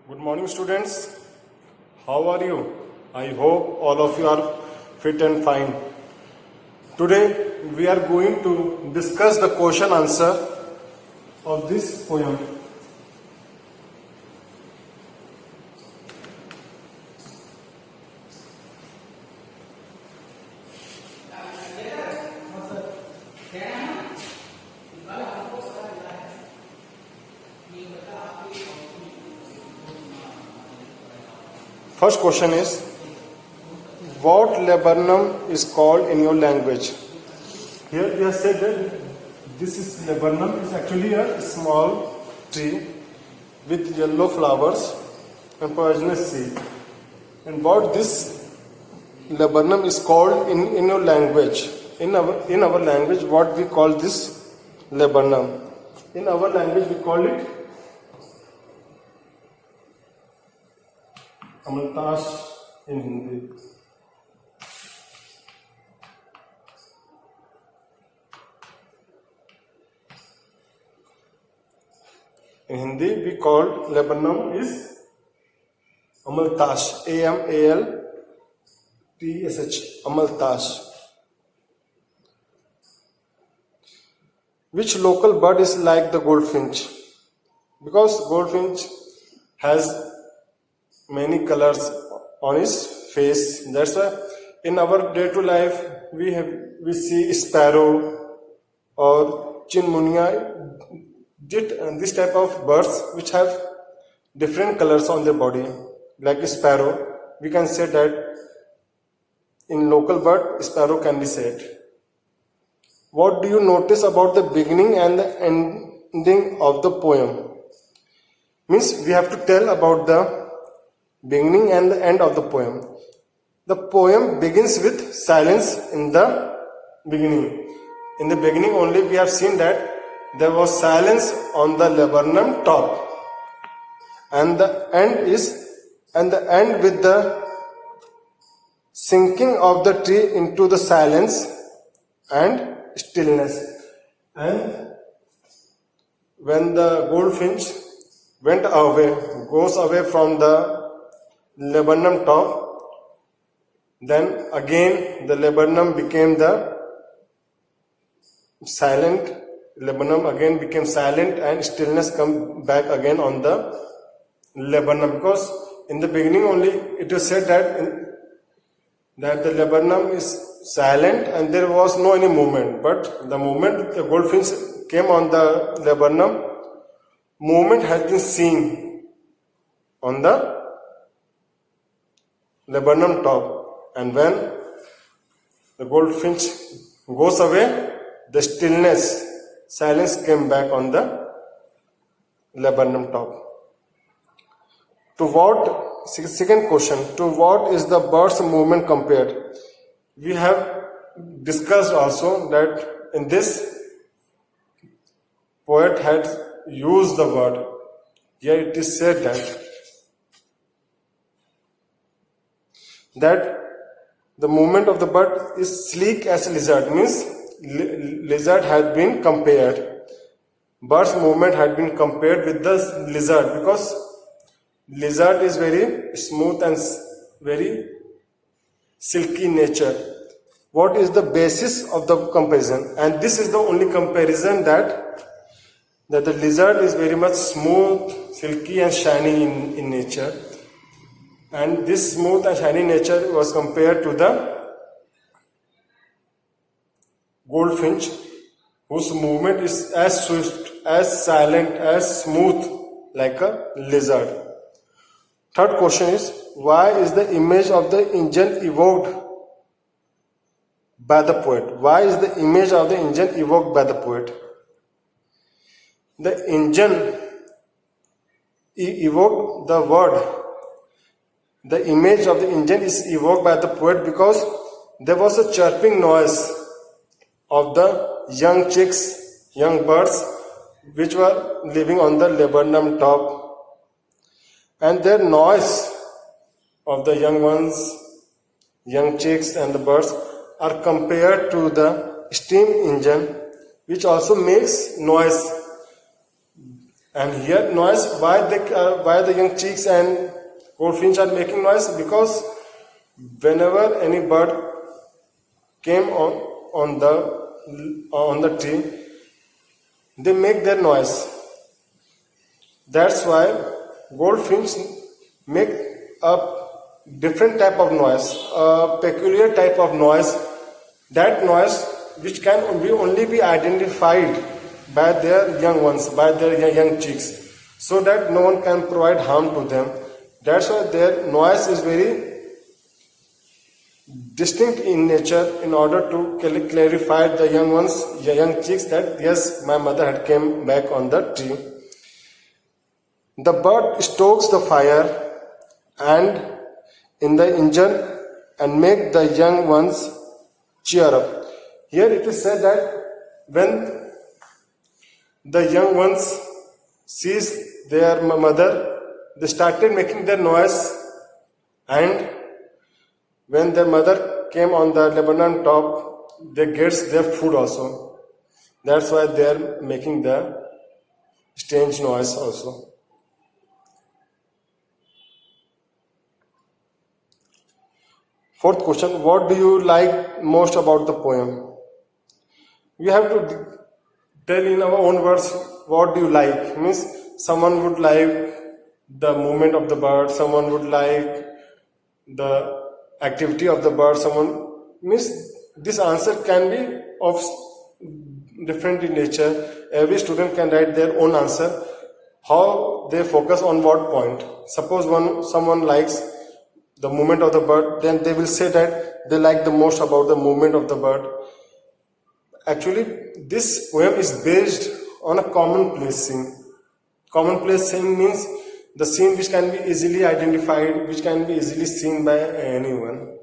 Good morning, students. How are you? I hope all of you are fit and fine. Today we are going to discuss the question answer of this poem. First question is, what laburnum is called in your language? Here we have said that this is laburnum is actually a small tree with yellow flowers and poisonous seed. And what this laburnum is called in your language? In our language, what we call this laburnum? In our language, we call it amaltash in Hindi. In Hindi, we call laburnum is amaltash, A-M-A-L-T-S-H, amaltash. Which local bird is like the goldfinch? Because goldfinch has many colors on his face. That's why in our day-to-day life we see sparrow or chinmunia, this type of birds which have different colors on their body. Like a sparrow, we can say that in local bird sparrow can be said. What do you notice about the beginning and the ending of the poem? Means we have to tell about the beginning and the end of the poem. The poem begins with silence in the beginning. In the beginning only we have seen that there was silence on the laburnum top. And the end with the sinking of the tree into the silence and stillness. And when the goldfinch goes away from the laburnum top, then again the laburnum became silent. Laburnum again became silent and stillness come back again on the laburnum, because in the beginning only it is said that the laburnum is silent and there was no any movement. But the moment the goldfinch came on the laburnum, movement has been seen on the laburnum top. And when the goldfinch goes away, the silence came back on the laburnum top. Second question, to what is the bird's movement compared? We have discussed also that in this poet had used the word. Here it is said that the movement of the bird is sleek as a lizard, means lizard had been compared. Bird's movement had been compared with the lizard, because lizard is very smooth and very silky nature. What is the basis of the comparison? And this is the only comparison that the lizard is very much smooth, silky and shiny in nature. And this smooth and shiny nature was compared to the goldfinch, whose movement is as swift, as silent, as smooth like a lizard. Third question is, why is the image of the engine evoked by the poet? Why is the image of the engine evoked by the poet? The engine evoked the word. The image of the engine is evoked by the poet because there was a chirping noise of the young chicks, young birds, which were living on the laburnum top. And their noise of the young ones, young chicks and the birds are compared to the steam engine, which also makes noise And here noise, why the young chicks and goldfinch are making noise? Because whenever any bird came on the tree, they make their noise. That's why goldfinch make a different type of noise, a peculiar type of noise. That noise which can only be identified by their young ones, by their young chicks, so that no one can provide harm to them. That's why their noise is very distinct in nature, in order to clarify the young ones, young chicks, that yes, my mother had came back on the tree. The bird stokes the fire and in the engine and make the young ones cheer up. Here it is said that when the young ones sees their mother, they started making their noise, and when their mother came on the Lebanon top, they gets their food also. That's why they are making the strange noise also. Fourth question, what do you like most about the poem? We have to tell in our own words what do you like. Means someone would like the movement of the bird, someone would like the activity of the bird, someone means this answer can be of different in nature. Every student can write their own answer, how they focus on what point. Suppose someone likes the movement of the bird, then they will say that they like the most about the movement of the bird. Actually, this poem is based on a commonplace scene. Commonplace scene means the scene which can be easily identified, which can be easily seen by anyone.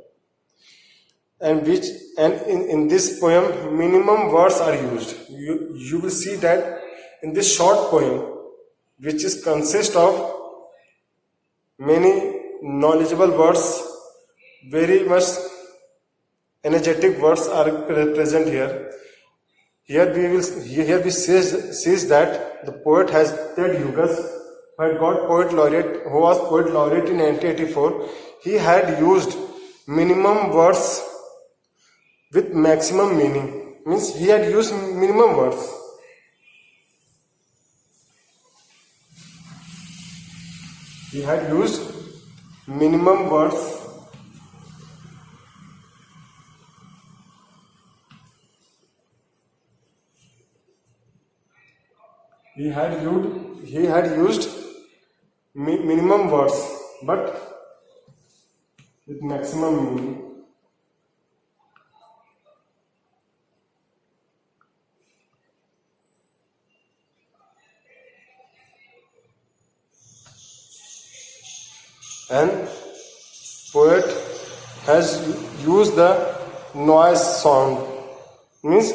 And in this poem, minimum words are used. You will see that in this short poem, which is consist of many knowledgeable words, very much energetic words are present here. Here we see that the poet has Ted Hughes, who had got poet laureate, who was poet laureate in 1984. He had used minimum words with maximum meaning. Means he had used minimum words. He had used minimum words he had used minimum words but with maximum meaning. And poet has used the noise sound. Means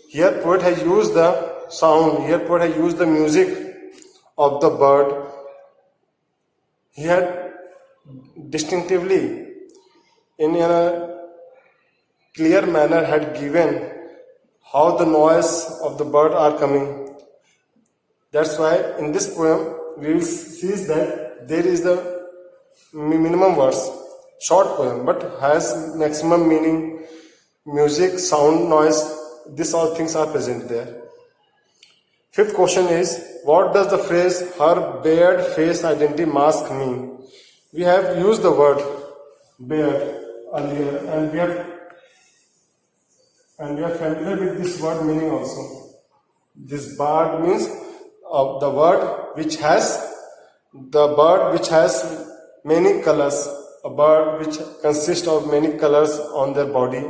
here poet has used the sound. Here poet has used the music of the bird. He had distinctively, in a clear manner, had given how the noise of the bird are coming. That's why in this poem we will see that there is the minimum words, short poem, but has maximum meaning, music, sound, noise, these all things are present there. Fifth question is, what does the phrase her bared face identity mask mean? We have used the word bared earlier, and we are familiar with this word meaning also. This bird means the bird which has many colors, a bird which consists of many colors on their body.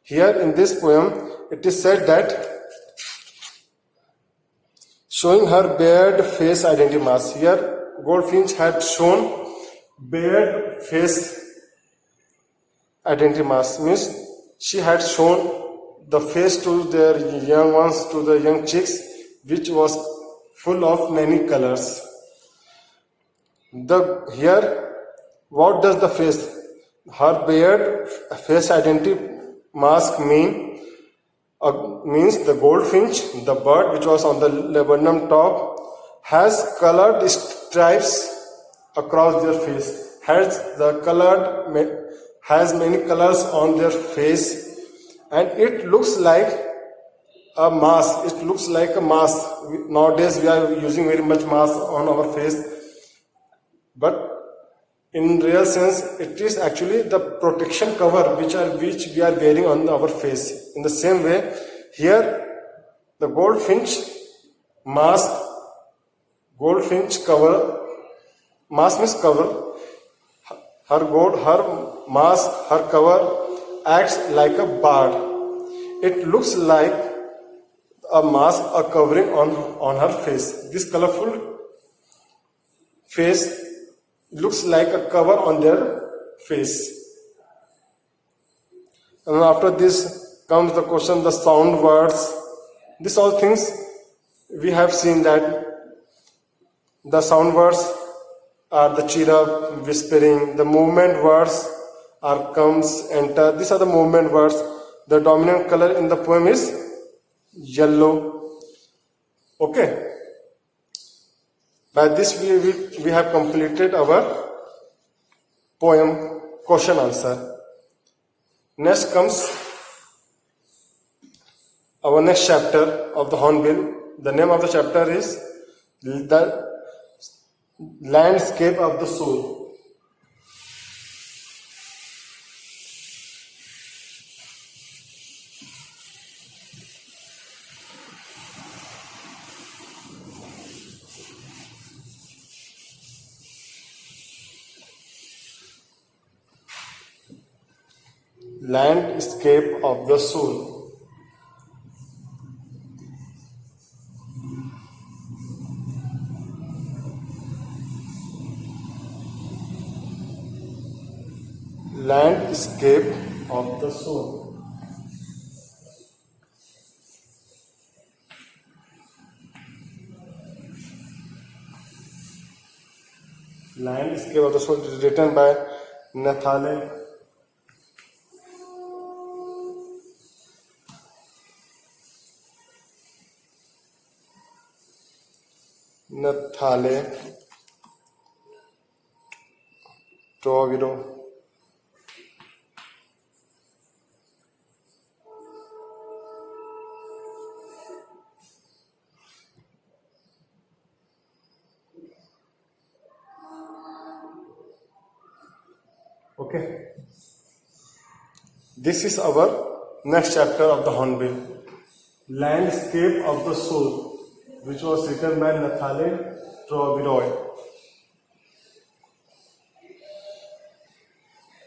Here in this poem, it is said that showing her bared face identity mask. Here, Goldfinch had shown bared face identity mask. Means she had shown the face to their young ones, to the young chicks, which was full of many colors. Here, what does the phrase her bared face identity mask mean? Means the goldfinch, the bird which was on the laburnum top, has colored stripes across their face. Has many colors on their face, and it looks like a mask. It looks like a mask. Nowadays we are using very much mask on our face, but in real sense, it is actually the protection cover which we are wearing on our face. In the same way, here the goldfinch cover, mask means cover. Her mask, her cover acts like a bird. It looks like a mask, a covering on her face. This colorful face looks like a cover on their face. And after this comes the question, the sound words. These all things we have seen that the sound words are the chirrup, whispering. The movement words are comes, enter. These are the movement words. The dominant color in the poem is yellow. Okay. By this we have completed our poem question answer. Next comes our next chapter of the Hornbill. The name of the chapter is The Landscape of the Soul. Landscape of the Soul. Landscape of the Soul. Landscape of the Soul is written by Nathaniel Toviro. Okay. This is our next chapter of the Hornbill. Landscape of the Soul, which was written by Nathaniel Troviroy.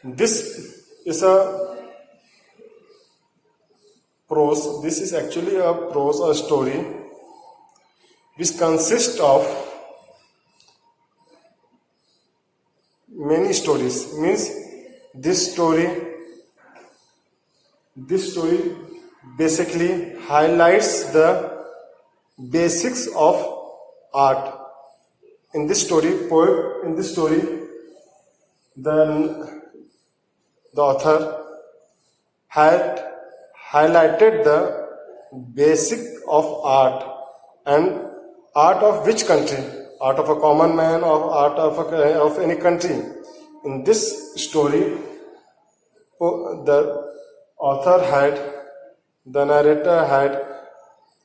This is a prose. This is actually a prose, a story, which consists of many stories. Means this story basically highlights the basics of art. In this story, the author had highlighted the basic of art, and art of which country? Art of a common man, or art of any country. In this story, the narrator had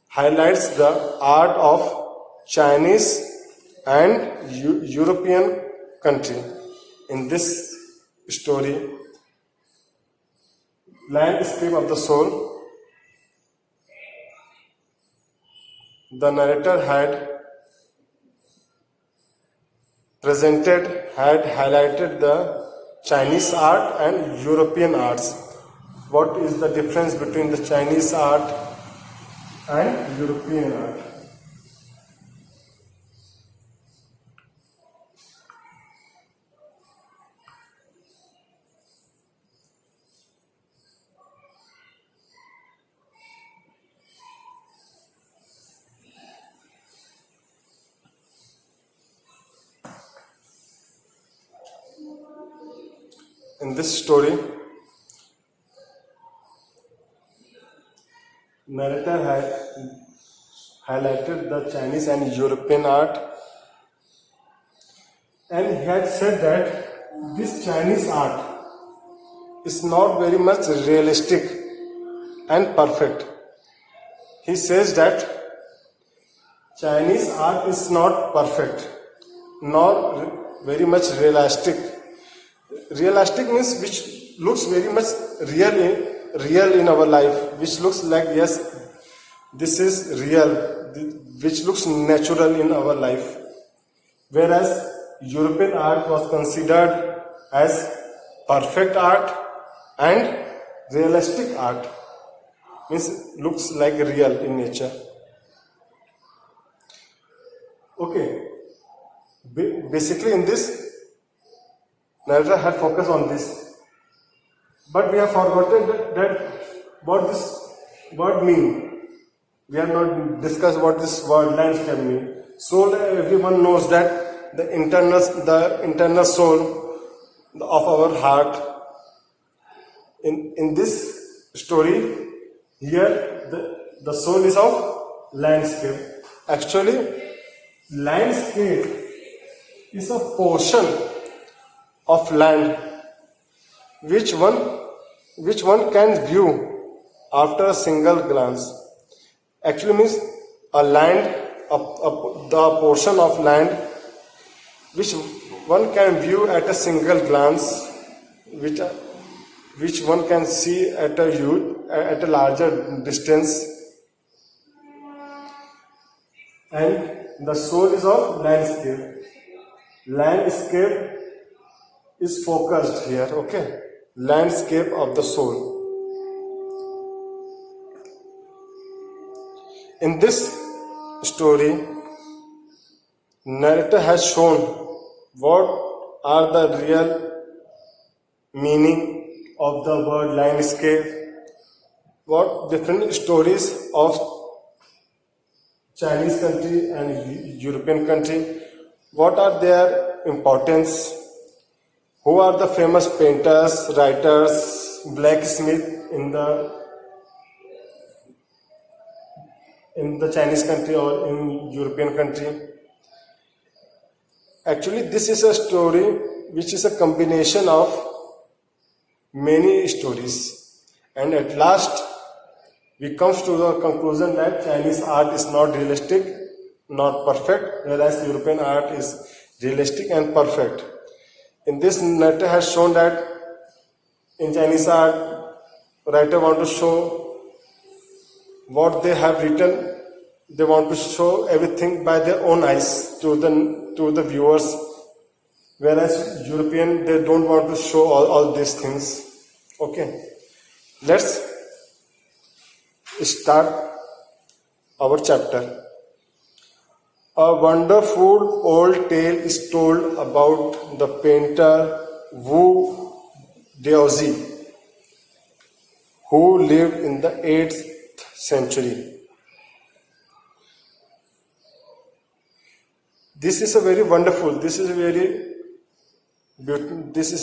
highlights the art of Chinese and European country. In this story, Landscape of the Soul, the narrator had highlighted the Chinese art and European arts. What is the difference between the Chinese art and European art? In this story, narrator had highlighted the Chinese and European art, and he had said that this Chinese art is not very much realistic and perfect. He says that Chinese art is not perfect, nor very much realistic. Realistic means which looks very much real in our life, which looks like yes, this is real, which looks natural in our life. Whereas European art was considered as perfect art and realistic art, means looks like real in nature. Okay, basically in this narrator had focused on this, but we have forgotten that what this word mean. We have not discussed what this word landscape mean. Soul, everyone knows that the internal soul of our heart. In this story, here the soul is of landscape. Actually, landscape is a portion of land which one can view after a single glance. Actually means a land, the portion of land which one can view at a single glance, which one can see at a larger distance, and the soul is of landscape. Landscape is focused here, okay? Landscape of the soul. In this story, narrator has shown what are the real meaning of the word landscape, what different stories of Chinese country and European country, what are their importance, who are the famous painters, writers, blacksmith in the Chinese country or in European country. Actually, this is a story which is a combination of many stories, and at last we come to the conclusion that Chinese art is not realistic, not perfect, whereas European art is realistic and perfect. In this, narrator has shown that in Chinese art, writer want to show what they have written. They want to show everything by their own eyes to the viewers, whereas European, they don't want to show all these things. Okay, let's start our chapter. A wonderful old tale is told about the painter Wu Daozi, who lived in the 8th century. This is a very wonderful, this is a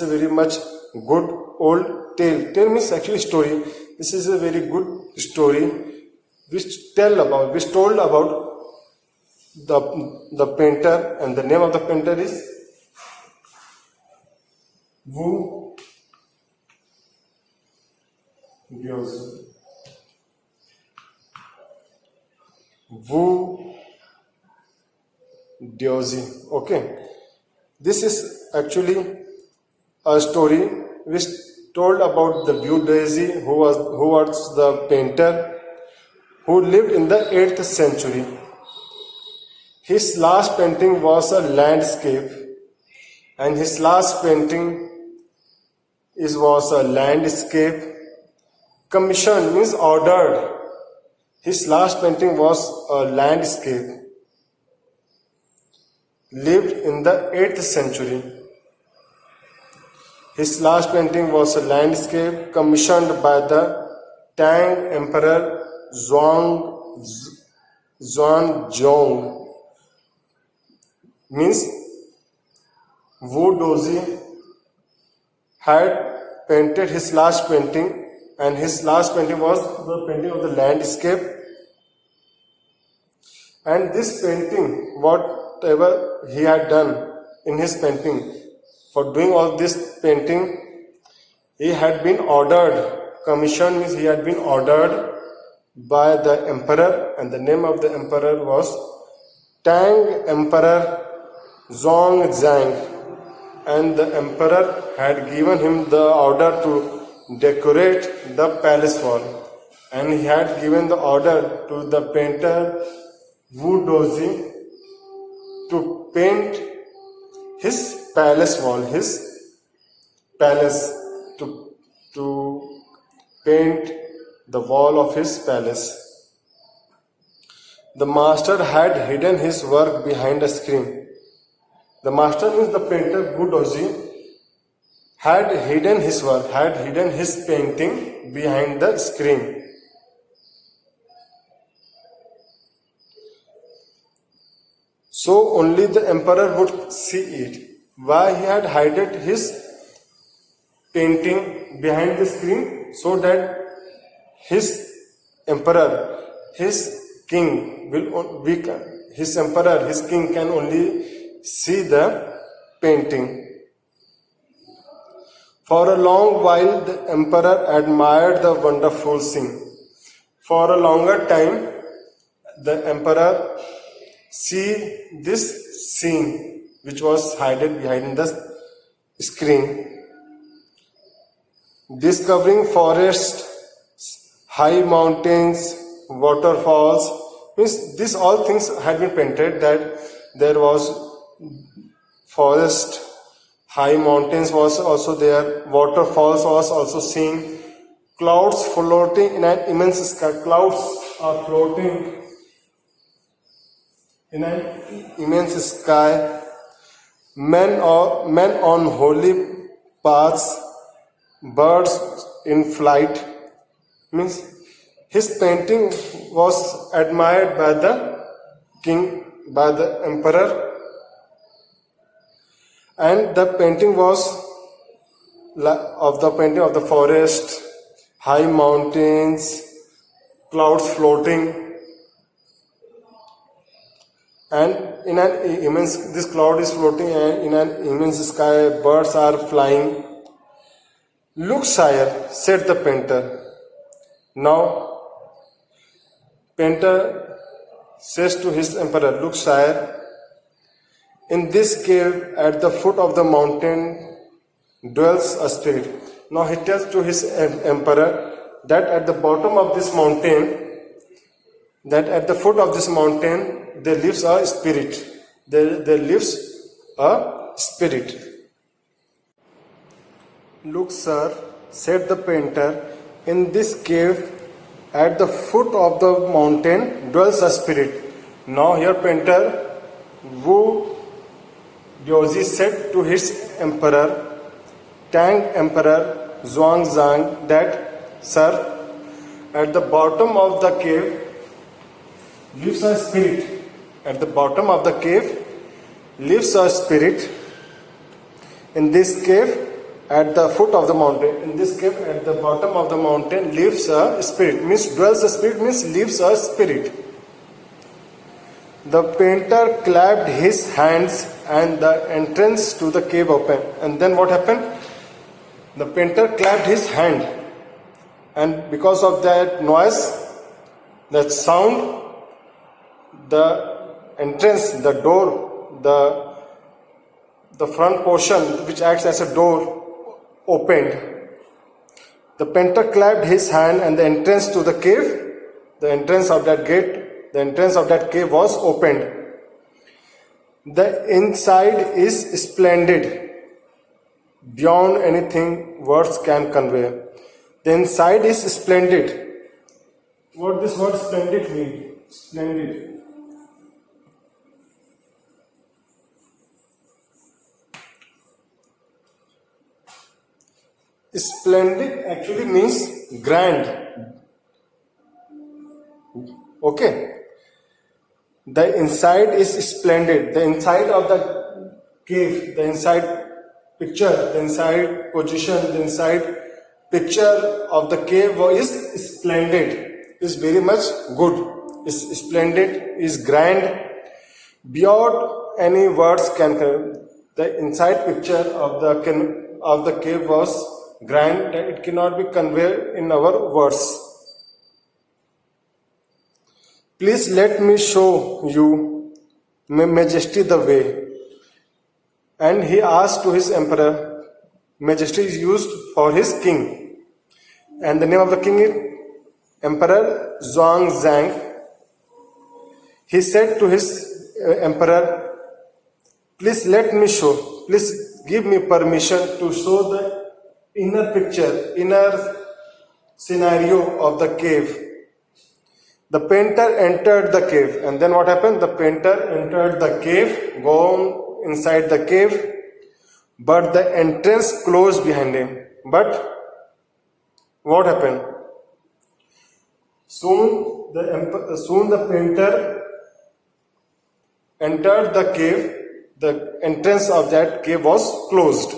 very much good old tale. Tale means actually story. This is a very good story which told about the painter, and the name of the painter is Wu Daozi. Wu Daozi. Okay, this is actually a story which told about the Wu Daozi, who was the painter who lived in the 8th century. His last painting was a landscape, and his last painting was a landscape commissioned, means ordered. His last painting was a landscape. Lived in the 8th century. His last painting was a landscape commissioned by the Tang Emperor Xuanzong. Means Wu Daozi had painted his last painting, and his last painting was the painting of the landscape. And this painting, whatever he had done in his painting, for doing all this painting, he had been ordered, commission means he had been ordered by the emperor, and the name of the emperor was Tang Emperor Zhongzhang. And the emperor had given him the order to decorate the palace wall, and he had given the order to the painter Wu Dozi to paint his palace wall, his palace, to paint the wall of his palace. The master had hidden his work behind a screen. The master means the painter Wu Dozi had hidden his work, had hidden his painting behind the screen. So only the emperor would see it. Why he had hidden his painting behind the screen? So that his emperor, his king his emperor, his king can only see the painting. For a long while the emperor admired the wonderful scene. For a longer time the emperor see this scene which was hidden behind the screen. Discovering forests, high mountains, waterfalls, means these all things had been painted, that there was forest, high mountains was also there, waterfalls was also seen, clouds floating in an immense sky. Clouds are floating in an immense sky. Men on holy paths, birds in flight. Means his painting was admired by the king, by the emperor, and the painting was of the forest, high mountains, clouds floating, and in an immense, this cloud is floating and in an immense sky, birds are flying. Look, sire, said the painter. Now, painter says to his emperor, look, sire, in this cave at the foot of the mountain dwells a spirit. Now he tells to his emperor that at the bottom of this mountain, that at the foot of this mountain, there lives a spirit. There lives a spirit. Look, sir, said the painter, in this cave at the foot of the mountain dwells a spirit. Now here painter Wu Dozi said to his emperor, Tang Emperor Zhuangzhang, that, sir, at the bottom of the cave lives a spirit. At the bottom of the cave lives a spirit. In this cave, at the foot of the mountain, in this cave, at the bottom of the mountain, lives a spirit. Means dwells a spirit, means lives a spirit. The painter clapped his hands and the entrance to the cave opened. And then what happened? The painter clapped his hand, and because of that noise, that sound, the entrance, the door, the front portion which acts as a door opened. The painter clapped his hand and the entrance to the cave, the entrance of that gate, the entrance of that cave was opened. The inside is splendid, beyond anything words can convey. The inside is splendid. What this word splendid mean? Splendid. Splendid actually means grand. Okay. The inside is splendid. The inside of the cave, the inside picture, the inside position, the inside picture of the cave is splendid, is very much good. is splendid, is grand, beyond any words can. The inside picture of the cave was grand that it cannot be conveyed in our words. Please let me show you, Majesty, the way. And he asked to his emperor. Majesty is used for his king. And the name of the king is Emperor Zhuangzang. He said to his emperor, please let me show, please give me permission to show the inner picture, inner scenario of the cave. The painter entered the cave, and then what happened? The painter entered the cave, gone inside the cave, but the entrance closed behind him. But what happened? Soon the painter entered the cave. The entrance of that cave was closed.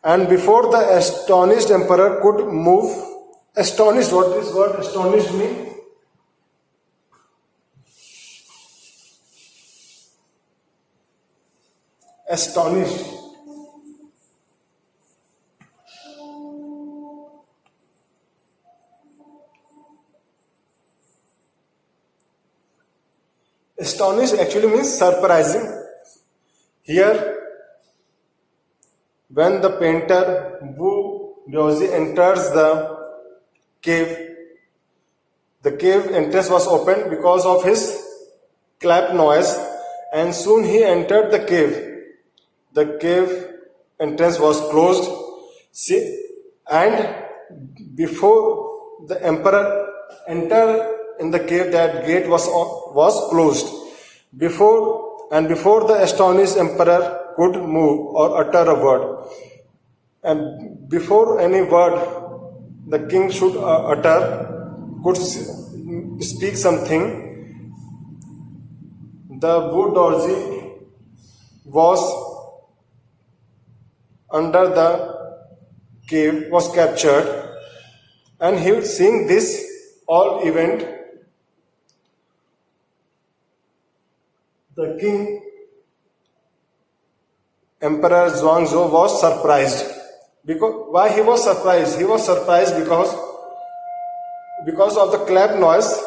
And before the astonished emperor could move, astonished, what is word astonished mean? Astonished. Astonished actually means surprising. Here, when the painter Wu Daozi enters the cave entrance was opened because of his clap noise, and soon he entered the cave. The cave entrance was closed. And before the emperor entered in the cave, that gate was closed. Before the astonished emperor could move or utter a word, and before any word the king should could speak something, the Wu Daozi was under the cave, was captured, and he was seeing this all event. The king, Emperor Zhuangzhou, was surprised. Why he was surprised? He was surprised because of the clap noise.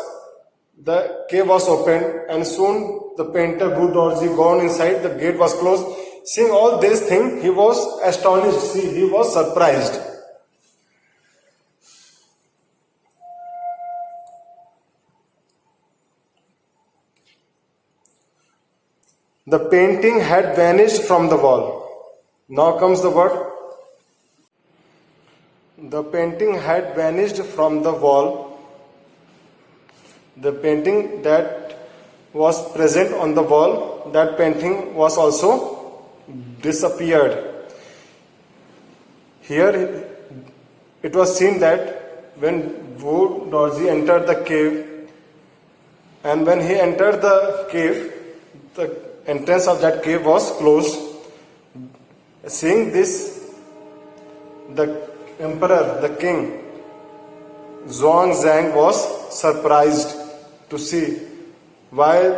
The cave was opened, and soon the painter Wu Daozi gone inside. The gate was closed. Seeing all these things, he was astonished. He was surprised. The painting had vanished from the wall. Now comes the word. The painting had vanished from the wall. The painting that was present on the wall, that painting was also disappeared. Here it was seen that when Wu Daozi entered the cave, and when he entered the cave, the entrance of that cave was closed. Seeing this, the emperor, the king, Zhuangzang, was surprised to see why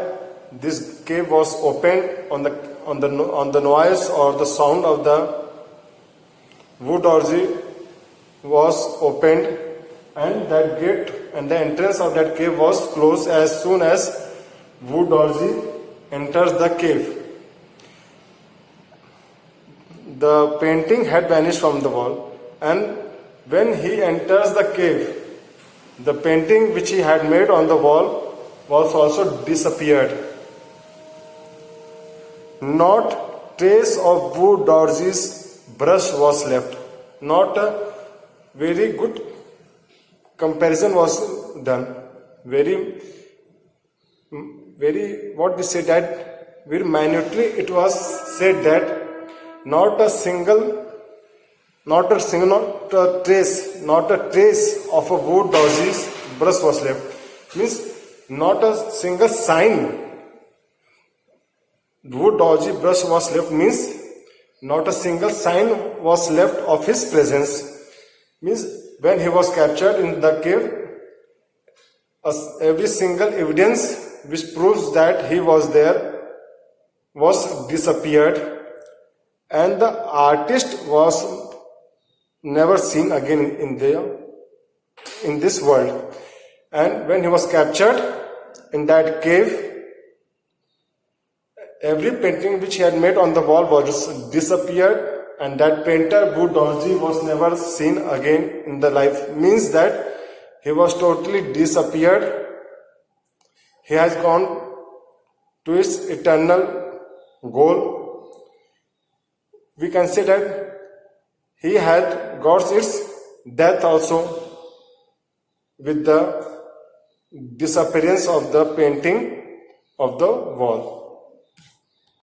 this cave was opened on the noise or the sound of the Wu Daozi was opened, and that gate and the entrance of that cave was closed as soon as Wu Daozi enters the cave. The painting had vanished from the wall, and when he enters the cave, the painting which he had made on the wall was also disappeared. Not trace of Wu Daozi's brush was left. Not a very good comparison was done. Very what we say that very minutely it was said that not a trace of a Wu Daozi's brush was left. Means not a single sign Wu Daozi brush was left, means not a single sign was left of his presence. Means when he was captured in the cave, every single evidence which proves that he was there was disappeared, and the artist was never seen again in this world. And when he was captured in that cave, every painting which he had made on the wall was disappeared, and that painter Wu Dorji was never seen again in the life. Means that he was totally disappeared. He has gone to his eternal goal. We can say that he had got its death also with the disappearance of the painting of the wall.